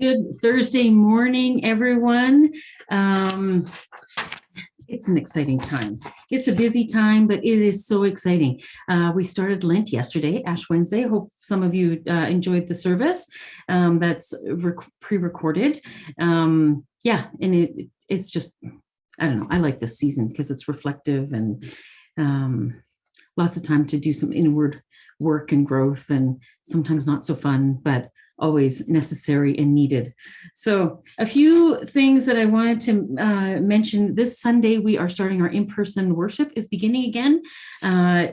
Good Thursday morning, everyone. It's an exciting time. It's a busy time, but it is so exciting. We started Lent yesterday, Ash Wednesday. Hope some of you enjoyed the service. That's pre-recorded. Yeah, and it's just, I don't know, I like this season because it's reflective and lots of time to do some inward work and growth, and sometimes not so fun, but always necessary and needed. So a few things that I wanted to mention. This Sunday, we are starting our in-person worship is beginning again.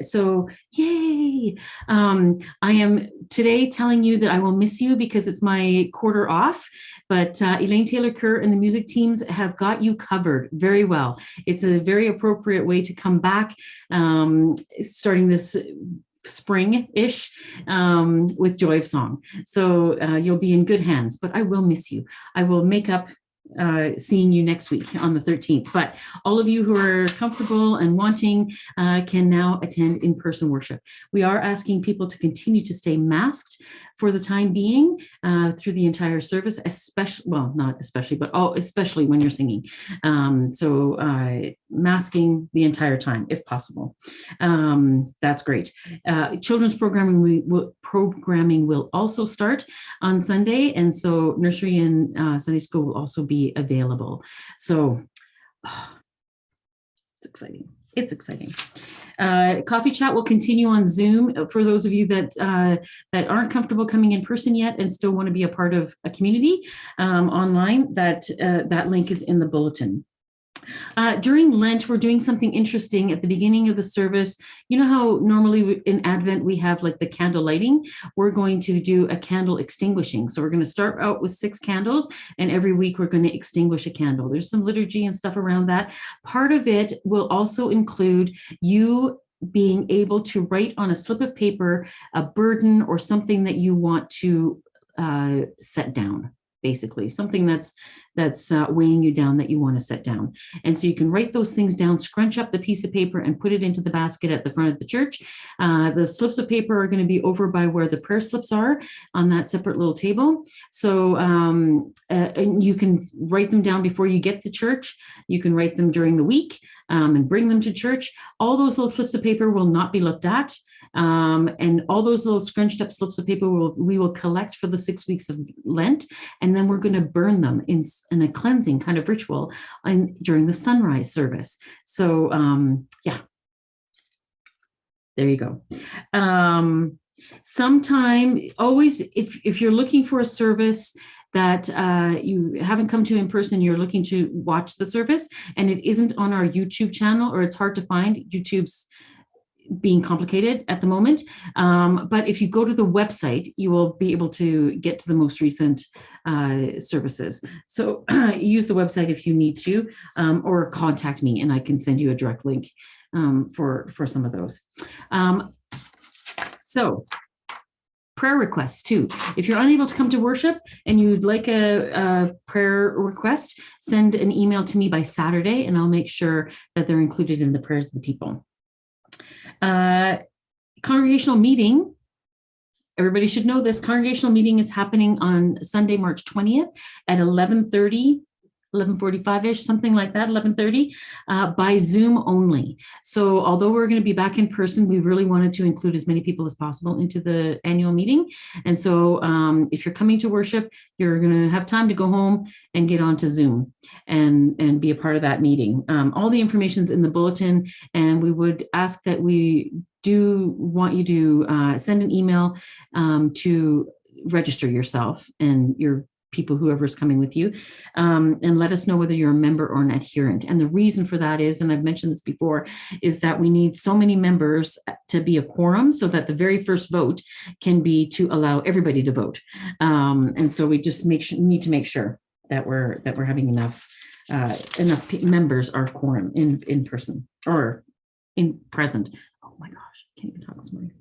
So yay. I am today telling you that I will miss you because it's my quarter off, but Elaine Taylor-Kerr and the music teams have got you covered very well. It's a very appropriate way to come back starting this spring-ish with Joy of Song. So you'll be in good hands, but I will miss you. I will make up seeing you next week on the 13th. But all of you who are comfortable and wanting can now attend in-person worship. We are asking people to continue to stay masked for the time being through the entire service, especially, well, not especially, but especially when you're singing. So masking the entire time, if possible. That's great. Children's programming will also start on Sunday, and so nursery and Sunday school will also be available. So it's exciting. It's exciting. Coffee chat will continue on Zoom for those of you that aren't comfortable coming in person yet and still want to be a part of a community online. That link is in the bulletin. During Lent, we're doing something interesting at the beginning of the service. You know how normally in Advent we have like the candle lighting? We're going to do a candle extinguishing. So we're going to start out with 6 candles, and every week we're going to extinguish a candle. There's some liturgy and stuff around that. Part of it will also include you being able to write on a slip of paper a burden or something that you want to set down. Basically, something that's weighing you down that you want to set down. And so you can write those things down, scrunch up the piece of paper and put it into the basket at the front of the church. The slips of paper are going to be over by where the prayer slips are on that separate little table. So and you can write them down before you get to church. You can write them during the week and bring them to church. All those little slips of paper will not be looked at. And all those little scrunched up slips of paper we will collect for the 6 weeks of Lent, and then we're going to burn them in a cleansing kind of ritual during the sunrise service. So yeah, there you go. Sometime, always, if you're looking for a service that you haven't come to in person, you're looking to watch the service, and it isn't on our YouTube channel, or it's hard to find. YouTube's being complicated at the moment. But if you go to the website, you will be able to get to the most recent services. So use the website if you need to, or contact me and I can send you a direct link for some of those. So prayer requests too. If you're unable to come to worship and you'd like a prayer request, send an email to me by Saturday and I'll make sure that they're included in the prayers of the people. Congregational meeting. Everybody should know this. Congregational meeting is happening on Sunday, March 20th at 11:30, 11:45-ish, something like that, 11:30, by Zoom only. So although we're going to be back in person, we really wanted to include as many people as possible into the annual meeting. And so if you're coming to worship, you're going to have time to go home and get onto Zoom and be a part of that meeting. All the information's in the bulletin, and we would ask that we do want you to send an email to register yourself and your people, whoever's coming with you, and let us know whether you're a member or an adherent. And the reason for that is, and I've mentioned this before, is that we need so many members to be a quorum so that the very first vote can be to allow everybody to vote. And so we just need to make sure that we're having enough members are quorum in person or in present. Oh my gosh, can't even talk this morning.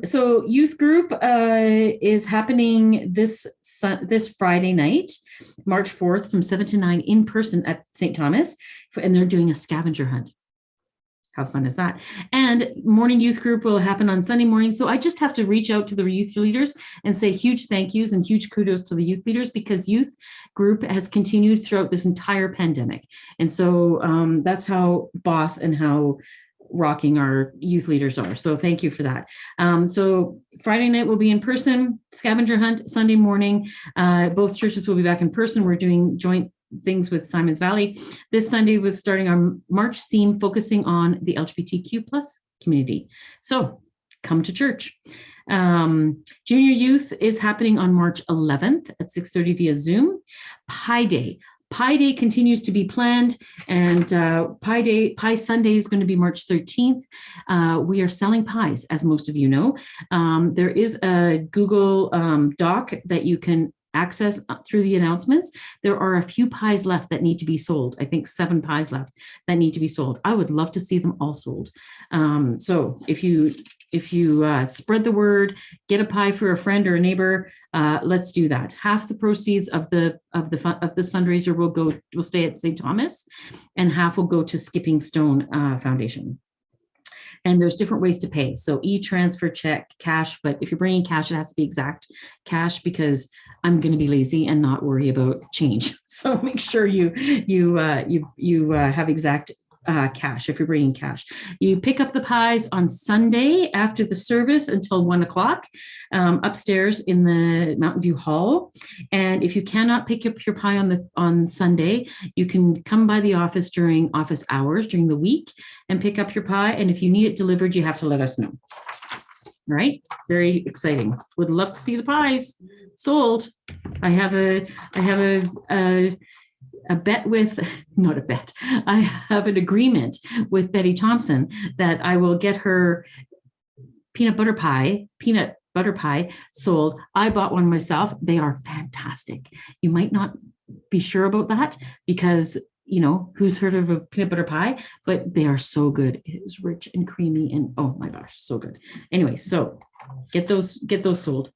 So youth group is happening this Friday night, March 4th from 7 to 9 in person at St. Thomas, and they're doing a scavenger hunt. How fun is that? And morning youth group will happen on Sunday morning. So I just have to reach out to the youth leaders and say huge thank yous and huge kudos to the youth leaders, because youth group has continued throughout this entire pandemic. And so that's how boss and how rocking our youth leaders are. So thank you for that. So Friday night will be in person, scavenger hunt. Sunday morning, both churches will be back in person. We're doing joint things with Simons Valley. This Sunday was starting our March theme focusing on the LGBTQ plus community. So come to church. Junior youth is happening on March 11th at 6:30 via Zoom. Pi Day. Pi Day continues to be planned, and Pi Sunday is going to be March 13th. We are selling pies, as most of you know. There is a Google Doc that you can access through the announcements. There are a few pies left that need to be sold. I think 7 pies left that need to be sold. I would love to see them all sold. So if you spread the word, get a pie for a friend or a neighbor, let's do that. Half the proceeds of this fundraiser will stay at St. Thomas, and half will go to Skipping Stone Foundation. And there's different ways to pay. So e-transfer, check, cash. But if you're bringing cash, it has to be exact cash, because I'm going to be lazy and not worry about change. So make sure you have exact cash if you're bringing cash. You pick up the pies on Sunday after the service until 1 o'clock upstairs in the Mountain View Hall. And if you cannot pick up your pie on Sunday, you can come by the office during office hours during the week and pick up your pie. And if you need it delivered, you have to let us know. All right, very exciting. Would love to see the pies sold. I have an agreement with Betty Thompson that I will get her peanut butter pie sold. I bought one myself. They are fantastic. You might not be sure about that, because who's heard of a peanut butter pie, but they are so good. It is rich and creamy and oh my gosh, so good. Anyway, so get those sold.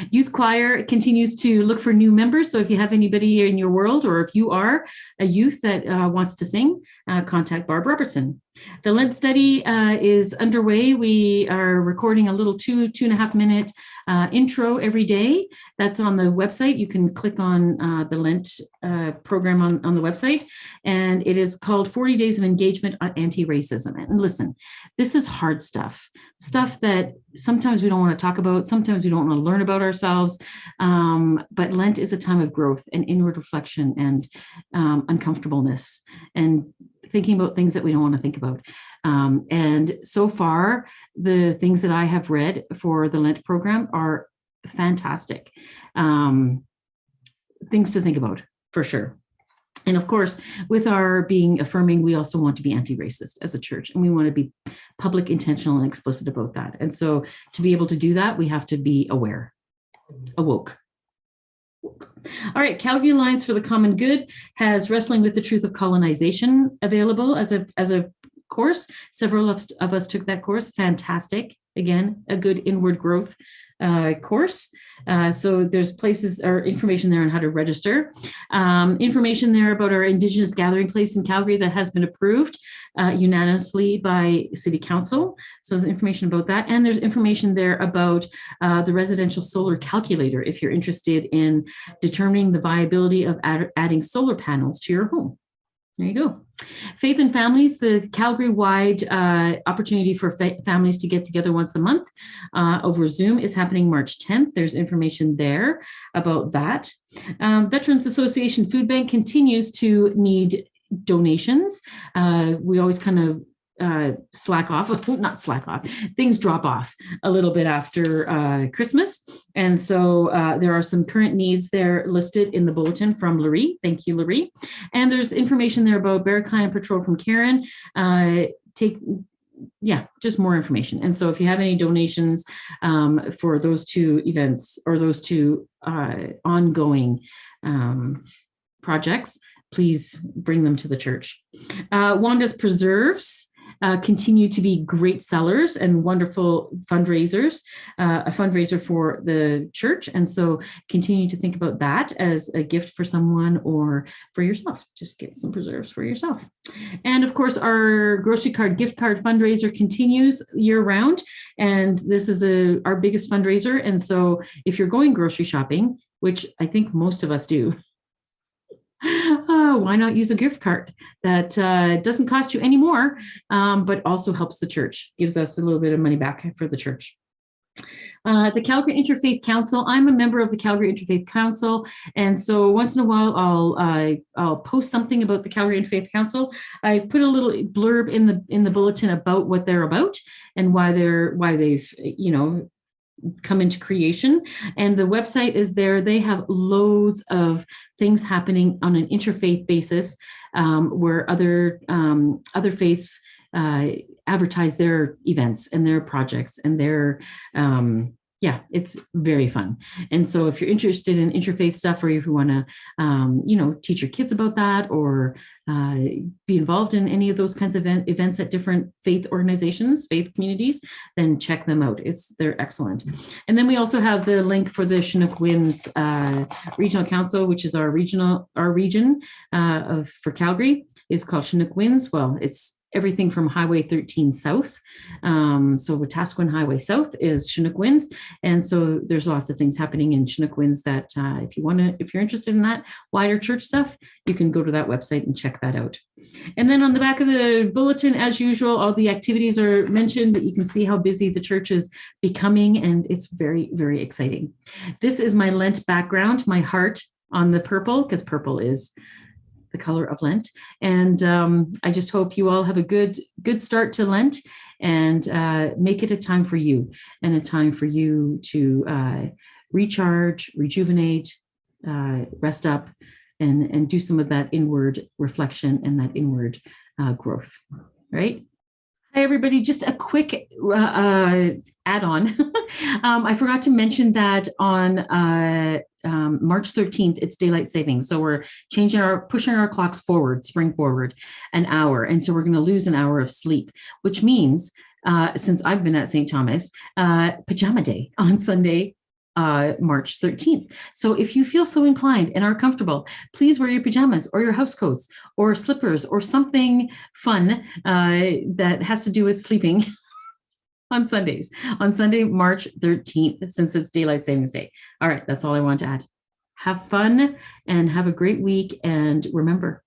Youth choir continues to look for new members. So if you have anybody in your world, or if you are a youth that wants to sing, contact Barb Robertson. The Lent Study is underway. We are recording a little 2.5 minute intro every day. That's on the website. You can click on the Lent program on the website, and it is called 40 Days of Engagement on Anti-Racism. And listen, this is hard stuff that sometimes we don't want to talk about. Sometimes we don't want to learn about ourselves. But Lent is a time of growth and inward reflection and uncomfortableness and thinking about things that we don't want to think about. And so far, the things that I have read for the Lent program are fantastic. Things to think about, for sure. And of course, with our being affirming, we also want to be anti-racist as a church, and we want to be public, intentional, and explicit about that. And so to be able to do that, we have to be aware, awoke. All right, Calgary Alliance for the Common Good has Wrestling with the Truth of Colonization available as a course. Several of us took that course. Fantastic. Again, a good inward growth course. So there's places or information there on how to register. Information there about our Indigenous gathering place in Calgary that has been approved unanimously by City Council. So there's information about that. And there's information there about the residential solar calculator if you're interested in determining the viability of adding solar panels to your home. There you go. Faith and Families, the Calgary-wide opportunity for families to get together once a month over Zoom is happening March 10th. There's information there about that. Veterans Association Food Bank continues to need donations. We always kind of things drop off a little bit after Christmas. And so there are some current needs there listed in the bulletin from Laurie. Thank you, Laurie. And there's information there about Barrackine Patrol from Karen. Just more information. And so if you have any donations for those two events or those two ongoing projects, please bring them to the church. Wanda's Preserves continue to be great sellers and wonderful fundraisers, a fundraiser for the church. And so continue to think about that as a gift for someone or for yourself. Just get some preserves for yourself. And of course, our grocery card, gift card fundraiser continues year round. And this is our biggest fundraiser. And so if you're going grocery shopping, which I think most of us do, why not use a gift card that doesn't cost you any more, but also helps the church, gives us a little bit of money back for the church. The Calgary Interfaith Council. I'm a member of the Calgary Interfaith Council, and so once in a while I'll post something about the Calgary Interfaith Council. I put a little blurb in the bulletin about what they're about and why they've come into creation, and the website is there. They have loads of things happening on an interfaith basis, where other faiths advertise their events and their projects and their it's very fun. And so if you're interested in interfaith stuff, or if you want to teach your kids about that, or be involved in any of those kinds of events at different faith organizations, faith communities, then check them out. They're excellent. And then we also have the link for the Chinook Winds Regional Council, which is our region for Calgary, is called Chinook Winds. Well, it's everything from Highway 13 South. So Wetaskiwin Highway South is Chinook Winds. And so there's lots of things happening in Chinook Winds that if you're interested in that wider church stuff, you can go to that website and check that out. And then on the back of the bulletin, as usual, all the activities are mentioned, that you can see how busy the church is becoming. And it's very, very exciting. This is my Lent background, my heart on the purple, because purple is the color of Lent. And I just hope you all have a good start to Lent, and make it a time for you, and a time for you to recharge, rejuvenate, rest up, and do some of that inward reflection and that inward growth, right? Hi, everybody. Just a quick add-on. I forgot to mention that on March 13th, it's daylight savings. So we're pushing our clocks forward, spring forward an hour. And so we're going to lose an hour of sleep, which means, since I've been at St. Thomas, pajama day on Sunday, March 13th. So if you feel so inclined and are comfortable, please wear your pajamas or your house coats or slippers or something fun that has to do with sleeping on Sundays, on Sunday, March 13th, since it's daylight savings day. All right, that's all I want to add. Have fun and have a great week. And remember,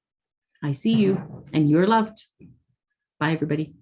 I see you and you're loved. Bye, everybody.